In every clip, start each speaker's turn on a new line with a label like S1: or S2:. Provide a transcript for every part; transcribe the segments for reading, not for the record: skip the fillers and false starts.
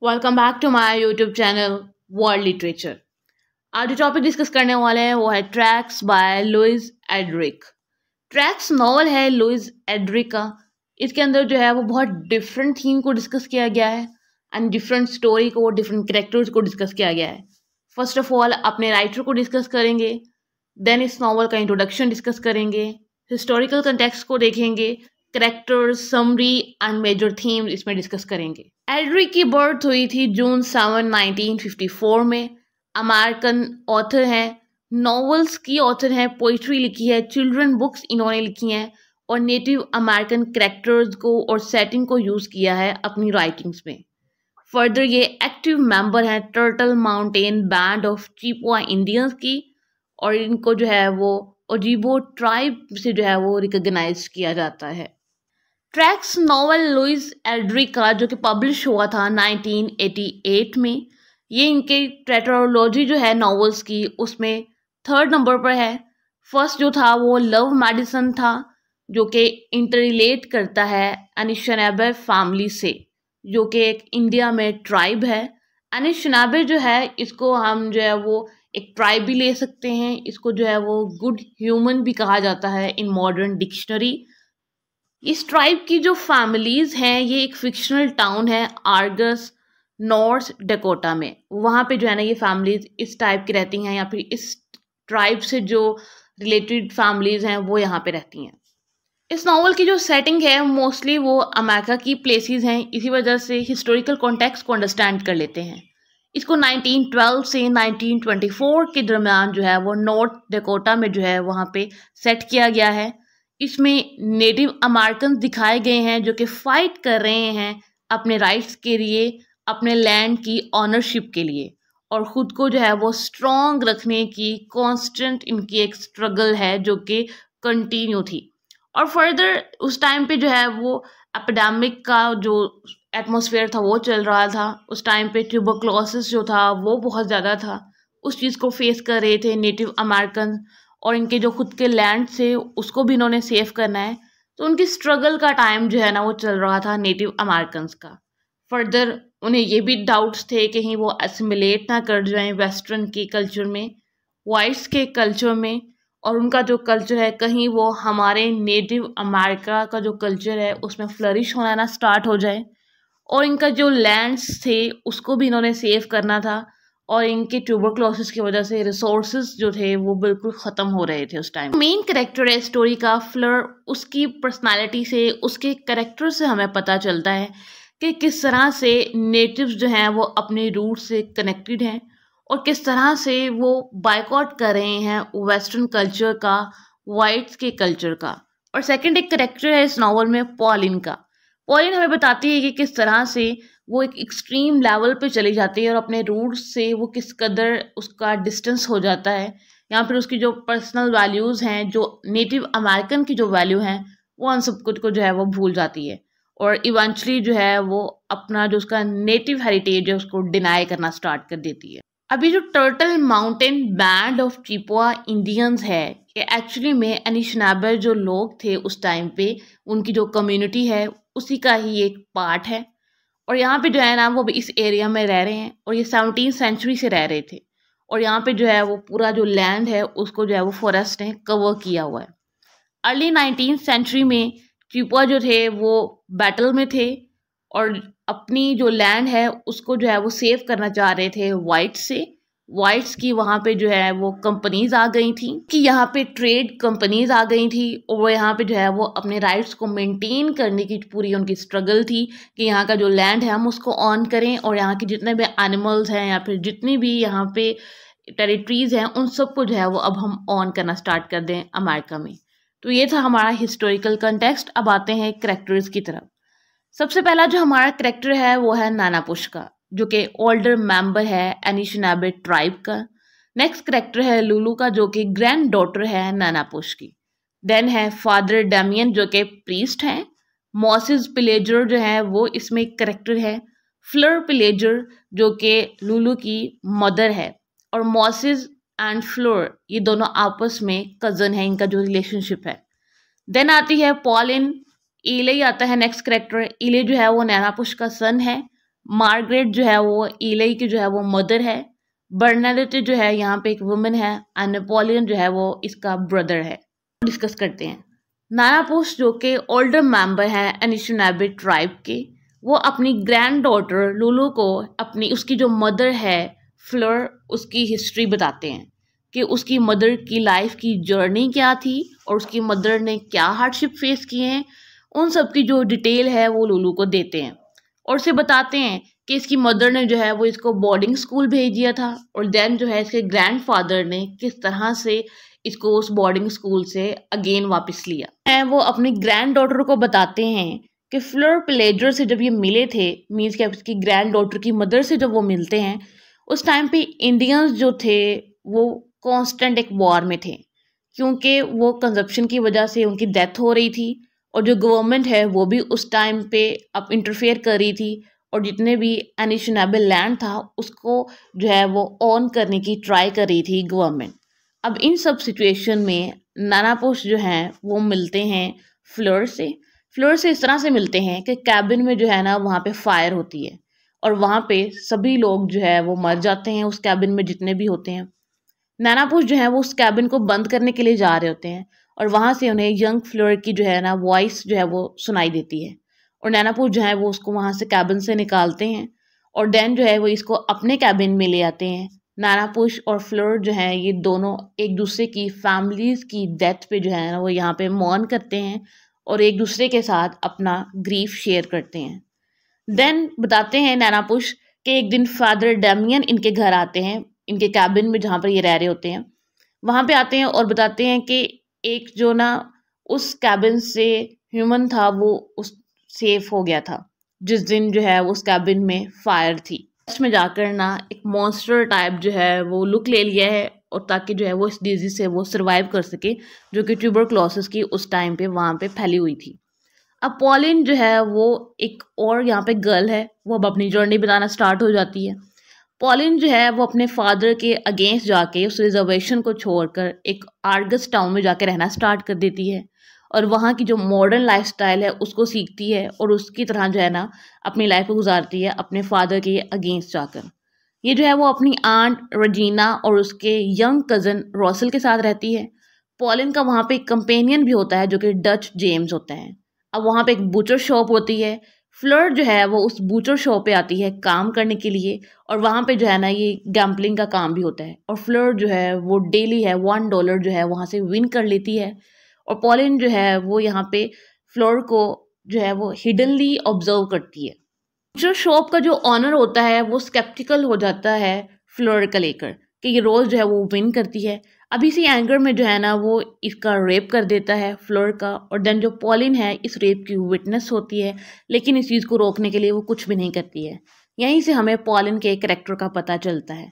S1: Welcome back to my YouTube channel world literature. आज जो topic discuss करने वाले हैं वो है Tracks by Louise Erdrich. Tracks novel है लुइस एड्रिक का। इसके अंदर जो है वो बहुत डिफरेंट थीम को डिस्कस किया गया है एंड डिफरेंट स्टोरी को, डिफरेंट कैरेक्टर्स को डिस्कस किया गया है। फर्स्ट ऑफ ऑल अपने राइटर को डिस्कस करेंगे, देन इस नॉवल का इंट्रोडक्शन डिस्कस करेंगे, हिस्टोरिकल कंटेक्स्ट को देखेंगे, characters, summary and major theme इसमें डिस्कस करेंगे। एड्रिक की बर्थ हुई थी जून 7, 1954 में। अमेरिकन ऑथर हैं, नॉवेल्स की ऑथर हैं, पोइट्री लिखी है, चिल्ड्रन बुक्स इन्होंने लिखी हैं और नेटिव अमेरिकन करेक्टर्स को और सेटिंग को यूज़ किया है अपनी राइटिंग्स में। फर्दर ये एक्टिव मेंबर हैं Turtle Mountain Band of Chippewa Indians की और इनको जो है वो ओजीबो ट्राइब से जो है वो रिकॉग्नाइज किया जाता है। ट्रैक्स नॉवल लुइस एड्रिक का जो कि पब्लिश हुआ था 1988 में। ये इनके टेट्रालॉजी जो है नॉवेल्स की उसमें थर्ड नंबर पर है। फर्स्ट जो था वो लव मेडिसन था जो कि इंटररिलेट करता है एनिशनाबे फैमिली से, जो कि एक इंडिया में ट्राइब है। एनिशनाबे जो है इसको हम जो है वो एक ट्राइब भी ले सकते हैं, इसको जो है वो गुड ह्यूमन भी कहा जाता है इन मॉडर्न डिक्शनरी। इस ट्राइब की जो फैमिलीज हैं ये एक फिक्शनल टाउन है आर्गस, नॉर्थ डकोटा में। वहाँ पे जो है ना ये फैमिलीज इस टाइप की रहती हैं या फिर इस ट्राइब से जो रिलेटेड फैमिलीज हैं वो यहाँ पे रहती हैं। इस नॉवल की जो सेटिंग है मोस्टली वो अमेरिका की प्लेसेस हैं, इसी वजह से हिस्टोरिकल कॉन्टेक्स्ट को अंडरस्टैंड कर लेते हैं। इसको 1912 से 1924 के दरमियान जो है वो नॉर्थ डकोटा में जो है वहाँ पे सेट किया गया है। इसमें नेटिव अमेरिकन दिखाए गए हैं जो कि फाइट कर रहे हैं अपने राइट्स के लिए, अपने लैंड की ऑनरशिप के लिए और ख़ुद को जो है वो स्ट्रॉन्ग रखने की कांस्टेंट इनकी एक स्ट्रगल है जो कि कंटिन्यू थी। और फर्दर उस टाइम पे जो है वो एपिडेमिक का जो एटमॉस्फेयर था वो चल रहा था। उस टाइम पे ट्यूबरक्लोसिस जो था वो बहुत ज़्यादा था, उस चीज़ को फेस कर रहे थे नेटिव अमेरिकन और इनके जो खुद के लैंड से उसको भी इन्होंने सेव करना है। तो उनकी स्ट्रगल का टाइम जो है ना वो चल रहा था नेटिव अमेरिकन्स का। फर्दर उन्हें ये भी डाउट्स थे कहीं वो एसिमिलेट ना कर जाएं वेस्टर्न के कल्चर में, वाइट्स के कल्चर में, और उनका जो कल्चर है कहीं वो हमारे नेटिव अमेरिका का जो कल्चर है उसमें फ्लरिश होना ना स्टार्ट हो जाए। और इनका जो लैंड्स थे उसको भी इन्होंने सेव करना था और इनके ट्यूबरक्लोसिस की वजह से रिसोर्सेज जो थे वो बिल्कुल ख़त्म हो रहे थे उस टाइम। मेन कैरेक्टर है स्टोरी का फ्लर, उसकी पर्सनालिटी से, उसके कैरेक्टर से हमें पता चलता है कि किस तरह से नेटिव्स जो हैं वो अपने रूट से कनेक्टेड हैं और किस तरह से वो बायकॉट कर रहे हैं वेस्टर्न कल्चर का, वाइट्स के कल्चर का। और सेकंड एक कैरेक्टर है इस नावल में पॉलिन का। पॉलिन हमें बताती है कि किस तरह से वो एक एक्सट्रीम लेवल पे चली जाती है और अपने रूट्स से वो किस कदर उसका डिस्टेंस हो जाता है, या फिर उसकी जो पर्सनल वैल्यूज़ हैं, जो नेटिव अमेरिकन की जो वैल्यू हैं वो उन सब कुछ को जो है वो भूल जाती है और इवेंचुअली जो है वो अपना जो उसका नेटिव हेरिटेज है उसको डिनाई करना स्टार्ट कर देती है। अभी जो Turtle Mountain Band of Chippewa Indians है ये एक्चुअली में एनिशनाबे जो लोग थे उस टाइम पे, उनकी जो कम्युनिटी है उसी का ही एक पार्ट है। और यहाँ पे जो है ना वो इस एरिया में रह रहे हैं और ये 17वीं सेंचुरी से रह रहे थे और यहाँ पे जो है वो पूरा जो लैंड है उसको जो है वो फॉरेस्ट ने कवर किया हुआ है। अर्ली 19वीं सेंचुरी में चिपवा जो थे वो बैटल में थे और अपनी जो लैंड है उसको जो है वो सेव करना चाह रहे थे वाइट्स की। वहाँ पे जो है वो कंपनीज आ गई थी कि यहाँ पे ट्रेड कंपनीज आ गई थी और वो यहाँ पे जो है वो अपने राइट्स को मेंटेन करने की पूरी उनकी स्ट्रगल थी कि यहाँ का जो लैंड है हम उसको ऑन करें और यहाँ के जितने भी एनिमल्स हैं या फिर जितनी भी यहाँ पे टेरिटरीज हैं उन सबको जो है वो अब हम ऑन करना स्टार्ट कर दें अमेरिका में। तो ये था हमारा हिस्टोरिकल कंटेक्स्ट। अब आते हैं कैरेक्टर्स की तरफ। सबसे पहला जो हमारा कैरेक्टर है वो है नानापुश का, जो कि ओल्डर मेंबर है एनिशनाबे ट्राइब का। नेक्स्ट कैरेक्टर है लुलू का जो कि ग्रैंड डॉटर है नानापुश की। देन है फादर डेमियन जो कि प्रीस्ट हैं। मॉसिस पिलेजर जो है वो इसमें एक कैरेक्टर है। फ्लर पिलेजर जो कि लुलू की मदर है और मॉसिस एंड फ्लोर ये दोनों आपस में कज़न है, इनका जो रिलेशनशिप है। देन आती है पॉलिन। इले आता है नेक्स्ट कैरेक्टर। इले जो है वो नानापुश का सन है। मार्गरेट जो है वो इलाई की जो है वो मदर है, बर्नाडेट जो है यहाँ पे एक वुमन है, एंड नेपोलियन जो है वो इसका ब्रदर है। डिस्कस करते हैं। नाना पोस्ट जो कि ओल्डर मेंबर है एनिशिनाबे ट्राइब के, वो अपनी ग्रैंड डॉटर लुलू को अपनी उसकी जो मदर है फ्लोर उसकी हिस्ट्री बताते हैं कि उसकी मदर की लाइफ की जर्नी क्या थी और उसकी मदर ने क्या हार्डशिप फेस किए हैं। उन सब की जो डिटेल है वो लुलू को देते हैं और उसे बताते हैं कि इसकी मदर ने जो है वो इसको बोर्डिंग स्कूल भेज दिया था और देन जो है इसके ग्रैंडफादर ने किस तरह से इसको उस बोर्डिंग स्कूल से अगेन वापस लिया है। वो अपनी ग्रैंड डॉटर को बताते हैं कि फ्लोर प्लेजर से जब ये मिले थे, मीन्स कि उसकी ग्रैंड डॉटर की मदर से जब वो मिलते हैं, उस टाइम पे इंडियंस जो थे वो कांस्टेंट एक वॉर में थे, क्योंकि वो कंजप्शन की वजह से उनकी डेथ हो रही थी और जो गवर्नमेंट है वो भी उस टाइम पे अब इंटरफेयर कर रही थी और जितने भी एनिशनेबल लैंड था उसको जो है वो ऑन करने की ट्राई कर रही थी गवर्नमेंट। अब इन सब सिचुएशन में नाना पोस्ट जो हैं वो मिलते हैं फ्लोर से। फ्लोर से इस तरह से मिलते हैं कि कैबिन में जो है ना वहाँ पे फायर होती है और वहाँ पे सभी लोग जो है वो मर जाते हैं, उस कैबिन में जितने भी होते हैं। नाना पोस्ट जो है वो उस कैबिन को बंद करने के लिए जा रहे होते हैं और वहाँ से उन्हें यंग फ्लोर की जो है ना वॉइस जो है वो सुनाई देती है और नैना पोस्ट जो है वो उसको वहाँ से कैबिन से निकालते हैं और देन जो है वो इसको अपने कैबिन में ले आते हैं। नाना पुश और फ्लोर जो है ये दोनों एक दूसरे की फैमिलीज की डेथ पे जो है ना वो यहाँ पे मौन करते हैं और एक दूसरे के साथ अपना ग्रीफ शेयर करते हैं। देन बताते हैं नैना पुश कि एक दिन फादर डैमियन इनके घर आते हैं, इनके कैबिन में जहाँ पर ये रह रहे होते हैं वहाँ पे आते हैं और बताते हैं कि एक जो ना उस कैबिन से ह्यूमन था वो उस सेफ हो गया था जिस दिन जो है उस कैबिन में फायर थी। इसमें जाकर ना एक मॉन्स्टर टाइप जो है वो लुक ले लिया है और ताकि जो है वो इस डिजीज से वो सर्वाइव कर सके जो कि ट्यूबरक्लोसिस की उस टाइम पे वहाँ पे फैली हुई थी। अब पॉलिन जो है वो एक और यहाँ पे गर्ल है, वो अब अपनी जर्नी बताना स्टार्ट हो जाती है। पॉलिन जो है वो अपने फादर के अगेंस्ट जाके उस रिजर्वेशन को छोड़कर एक आर्गस टाउन में जाके रहना स्टार्ट कर देती है और वहाँ की जो मॉडर्न लाइफस्टाइल है उसको सीखती है और उसकी तरह जो है ना अपनी लाइफ को गुजारती है अपने फादर के अगेंस्ट जाकर। ये जो है वो अपनी आंट रजीना और उसके यंग कज़न रॉसल के साथ रहती है। पॉलिन का वहाँ पे एक कंपेनियन भी होता है जो कि डच जेम्स होता है। अब वहाँ पे एक बूचर शॉप होती है। फ्लर्ट जो है वो उस बूचर शॉप पे आती है काम करने के लिए और वहाँ पे जो है ना ये गैम्पलिंग का काम भी होता है और फ्लर्ट जो है वो डेली है $1 जो है वहाँ से विन कर लेती है और पॉलिन जो है वो यहाँ पे फ्लोर को जो है वो हिडनली ऑब्जर्व करती है। जो शॉप का जो ऑनर होता है वो स्केप्टिकल हो जाता है फ्लोर का लेकर कि ये रोज़ जो है वो विन करती है। अब इसी एंगर में जो है ना वो इसका रेप कर देता है फ्लोर का और देन जो पॉलिन है इस रेप की विटनेस होती है लेकिन इस चीज़ को रोकने के लिए वो कुछ भी नहीं करती है। यहीं से हमें पॉलिन के कैरेक्टर का पता चलता है।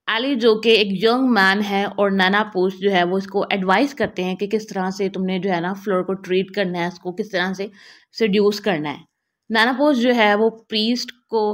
S1: एली जो कि एक यंग मैन है और नैना पोस्ट जो है वो इसको एडवाइस करते हैं कि किस तरह से तुमने जो है ना फ्लोर को ट्रीट करना है, इसको किस तरह से सेड्यूस करना है। नैना पोस्ट जो है वो प्रीस्ट को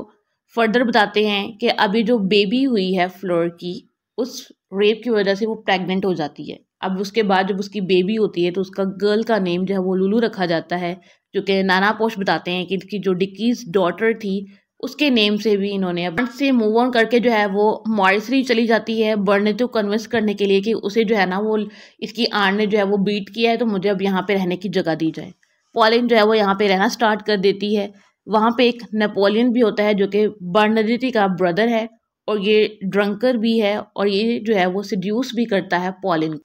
S1: फर्दर बताते हैं कि अभी जो बेबी हुई है फ्लोर की उस रेप की वजह से वो प्रेग्नेंट हो जाती है। अब उसके बाद जब उसकी बेबी होती है तो उसका गर्ल का नेम जो है वो लुलू रखा जाता है जो कि नैना पोस्ट बताते हैं कि इसकी जो डिकीज डॉटर थी उसके नेम से भी इन्होंने अब से मूव ऑन करके जो है वो मॉरिसरी चली जाती है बर्नेट को कन्विंस करने के लिए कि उसे जो है ना वो इसकी आंट ने जो है वो बीट किया है तो मुझे अब यहाँ पे रहने की जगह दी जाए। पॉलिन जो है वो यहाँ पे रहना स्टार्ट कर देती है। वहाँ पे एक नेपोलियन भी होता है जो कि बर्नाडेटी का ब्रदर है और ये ड्रंकर भी है और ये जो है वो सिड्यूस भी करता है पॉलिन को।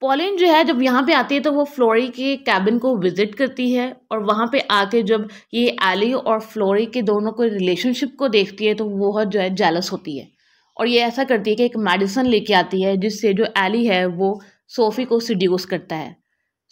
S1: पॉलिन जो है जब यहाँ पे आती है तो वो फ्लोरी के कैबिन को विजिट करती है और वहाँ पे आके जब ये एली और फ्लोरी के दोनों को रिलेशनशिप को देखती है तो वो बहुत जो है जेलस होती है और ये ऐसा करती है कि एक मेडिसिन लेके आती है जिससे जो एली है वो सोफ़ी को सिड्यूस करता है।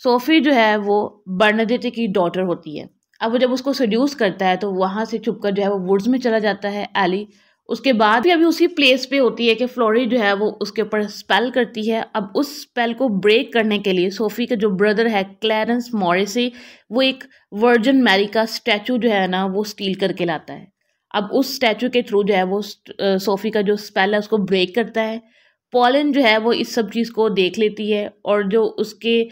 S1: सोफ़ी जो है वो बर्नाडेटे की डॉटर होती है। अब वो जब उसको सिड्यूस करता है तो वहाँ से छुपकर जो है वो वुड्स में चला जाता है एली। उसके बाद भी अभी उसी प्लेस पे होती है कि फ्लोरी जो है वो उसके ऊपर स्पेल करती है। अब उस स्पेल को ब्रेक करने के लिए सोफ़ी का जो ब्रदर है क्लैरेंस मॉरिसी वो एक वर्जिन मैरी का स्टैचू जो है ना वो स्टील करके लाता है। अब उस स्टैचू के थ्रू जो है वो सोफ़ी का जो स्पेल है उसको ब्रेक करता है। पॉलिन जो है वो इस सब चीज़ को देख लेती है और जो उसके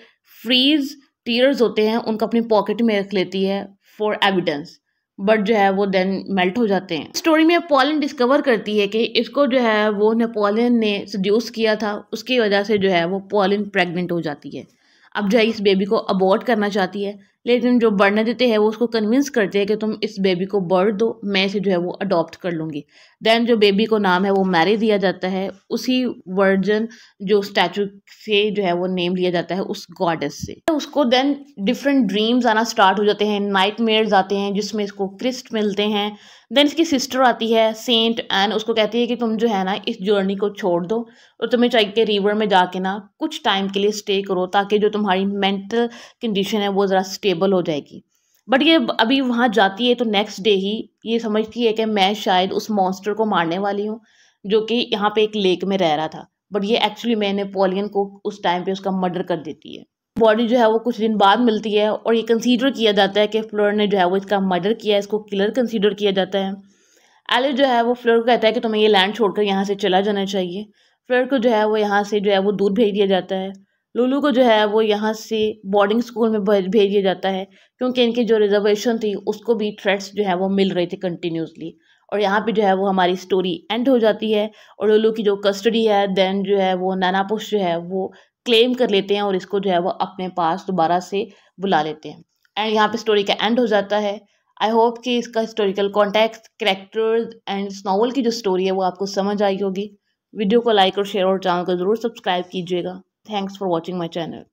S1: फ्रीज टीयर्स होते हैं उनको अपनी पॉकेट में रख लेती है फॉर एविडेंस। बट जो है वो देन मेल्ट हो जाते हैं। स्टोरी में पॉलिन डिस्कवर करती है कि इसको जो है वो नेपोलियन ने सड्यूस किया था, उसकी वजह से जो है वो पॉलिन प्रेग्नेंट हो जाती है। अब जो है इस बेबी को अबॉर्ट करना चाहती है, लेकिन जो बढ़ने देते हैं वो उसको कन्विंस करते हैं कि तुम इस बेबी को बर्थ दो, मैं इसे जो है वो अडॉप्ट कर लूँगी। देन जो बेबी को नाम है वो मैरी दिया जाता है, उसी वर्जन जो स्टैचू से जो है वो नेम लिया जाता है उस गॉडेस से। उसको देन डिफरेंट ड्रीम्स आना स्टार्ट हो जाते हैं, नाइटमेयर्स आते हैं जिसमें इसको क्रिस्ट मिलते हैं। देन इसकी सिस्टर आती है सेंट, एंड उसको कहती है कि तुम जो है ना इस जर्नी को छोड़ दो और तुम्हें चाहिए कि रिवर में जाके ना कुछ टाइम के लिए स्टे करो, ताकि जो तुम्हारी मेंटल कंडीशन है वो ज़रा स्टेबल हो जाएगी। बट ये अभी वहाँ जाती है तो नेक्स्ट डे ही ये समझती है कि मैं शायद उस मॉन्स्टर को मारने वाली हूँ जो कि यहाँ पे एक लेक में रह रहा था, बट ये एक्चुअली मैं नेपोलियन को उस टाइम पे उसका मर्डर कर देती है। बॉडी जो है वो कुछ दिन बाद मिलती है और ये कंसीडर किया जाता है कि फ्लोर ने जो है वो इसका मर्डर किया है, इसको किलर कंसीडर किया जाता है। एलिस जो है वो फ्लोर को कहता है कि तुम्हें ये लैंड छोड़कर यहाँ से चला जाना चाहिए। फ्लोर को जो है वो यहाँ से जो है वो दूर भेज दिया जाता है। लुलू को जो है वो यहाँ से बोर्डिंग स्कूल में भेज दिया जाता है, क्योंकि इनकी जो रिजर्वेशन थी उसको भी थ्रेट्स जो है वो मिल रहे थे कंटिन्यूसली। और यहाँ पे जो है वो हमारी स्टोरी एंड हो जाती है और लुलू की जो कस्टडी है देन जो है वो नानापुश जो है वो क्लेम कर लेते हैं और इसको जो है वो अपने पास दोबारा से बुला लेते हैं। एंड यहाँ पे स्टोरी का एंड हो जाता है। आई होप कि इसका हिस्टोरिकल कॉन्टेक्स्ट, कैरेक्टर्स एंड इस नॉवल की जो स्टोरी है वो आपको समझ आई होगी। वीडियो को लाइक और शेयर और चैनल को ज़रूर सब्सक्राइब कीजिएगा। Thanks for watching my channel.